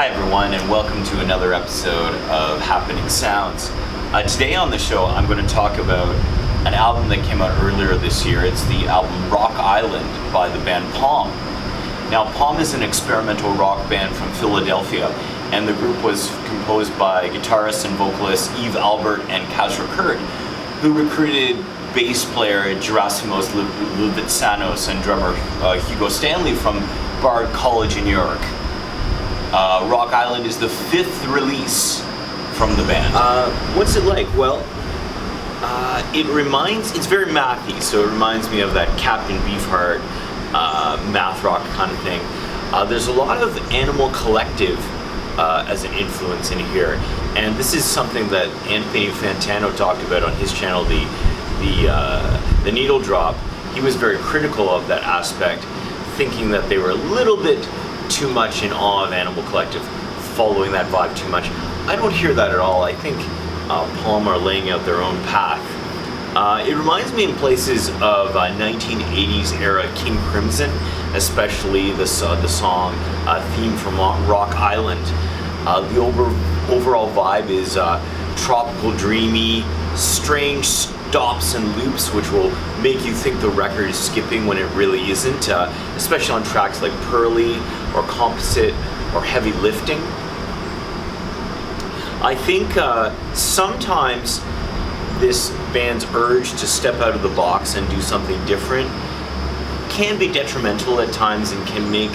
Hi everyone, and welcome to another episode of Happening Sounds. Today on the show, I'm going to talk about an album that came out earlier this year. It's the album Rock Island by the band Palm. Now, Palm is an experimental rock band from Philadelphia, and the group was composed by guitarist and vocalist Eve Albert and Kasra Kurt, who recruited bass player Gerasimos Levitsanos and drummer Hugo Stanley from Bard College in New York. Rock Island is the fifth release from the band. What's it like? Well, it's very mathy, so it reminds me of that Captain Beefheart math rock kind of thing. There's a lot of Animal Collective as an influence in here, and this is something that Anthony Fantano talked about on his channel, the Needle Drop. He was very critical of that aspect, thinking that they were a little bit too much in awe of Animal Collective, following that vibe too much. I don't hear that at all. I think Palm are laying out their own path. It reminds me in places of 1980s era King Crimson, especially the song theme from Rock Island. The overall vibe is tropical, dreamy, strange stops and loops, which will make you think the record is skipping when it really isn't, especially on tracks like Pearly or Composite or Heavy Lifting. I think sometimes this band's urge to step out of the box and do something different can be detrimental at times and can make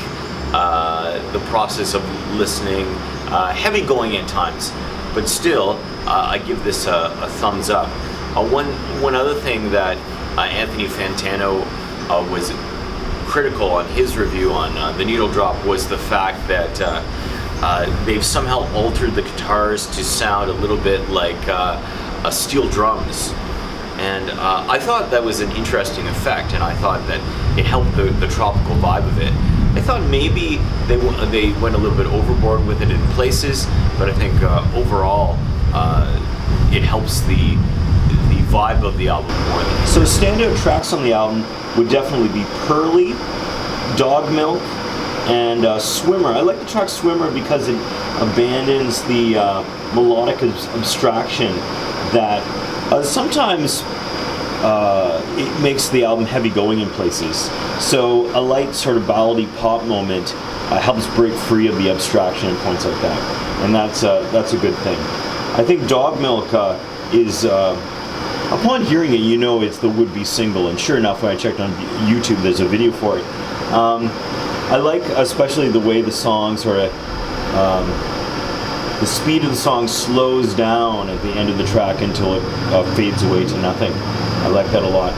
the process of listening heavy going at times. But still, I give this a thumbs up. One other thing that Anthony Fantano was critical on his review on the Needle Drop was the fact that they've somehow altered the guitars to sound a little bit like steel drums. And I thought that was an interesting effect, and I thought that it helped the tropical vibe of it. I thought maybe they went a little bit overboard with it in places, but I think overall it helps the vibe of the album more than. So standout tracks on the album would definitely be Pearly, Dog Milk, and Swimmer. I like the track Swimmer because it abandons the melodic abstraction that sometimes it makes the album heavy going in places. So a light sort of ballady pop moment helps break free of the abstraction and points like that, and that's a good thing. I think Dog Milk is upon hearing it, you know it's the would-be single, and sure enough, when I checked on YouTube, there's a video for it. I like especially the way the song sort of, the speed of the song slows down at the end of the track until it fades away to nothing. I like that a lot.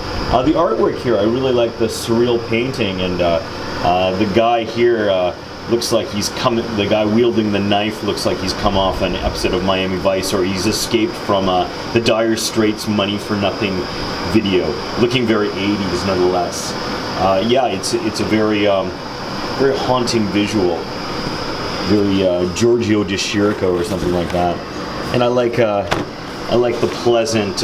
The artwork here, I really like the surreal painting, and the guy here looks like the guy wielding the knife looks like he's come off an episode of Miami Vice, or he's escaped from the Dire Straits Money for Nothing video, looking very 80s nonetheless. Yeah, it's a very haunting visual, very Giorgio de Chirico or something like that. And I like the pleasant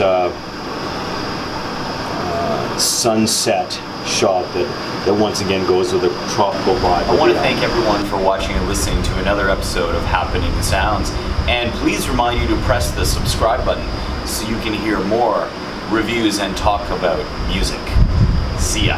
sunset shot that once again goes with a tropical vibe. I want to thank everyone for watching and listening to another episode of Happening Sounds, and please remind you to press the subscribe button so you can hear more reviews and talk about music. See ya.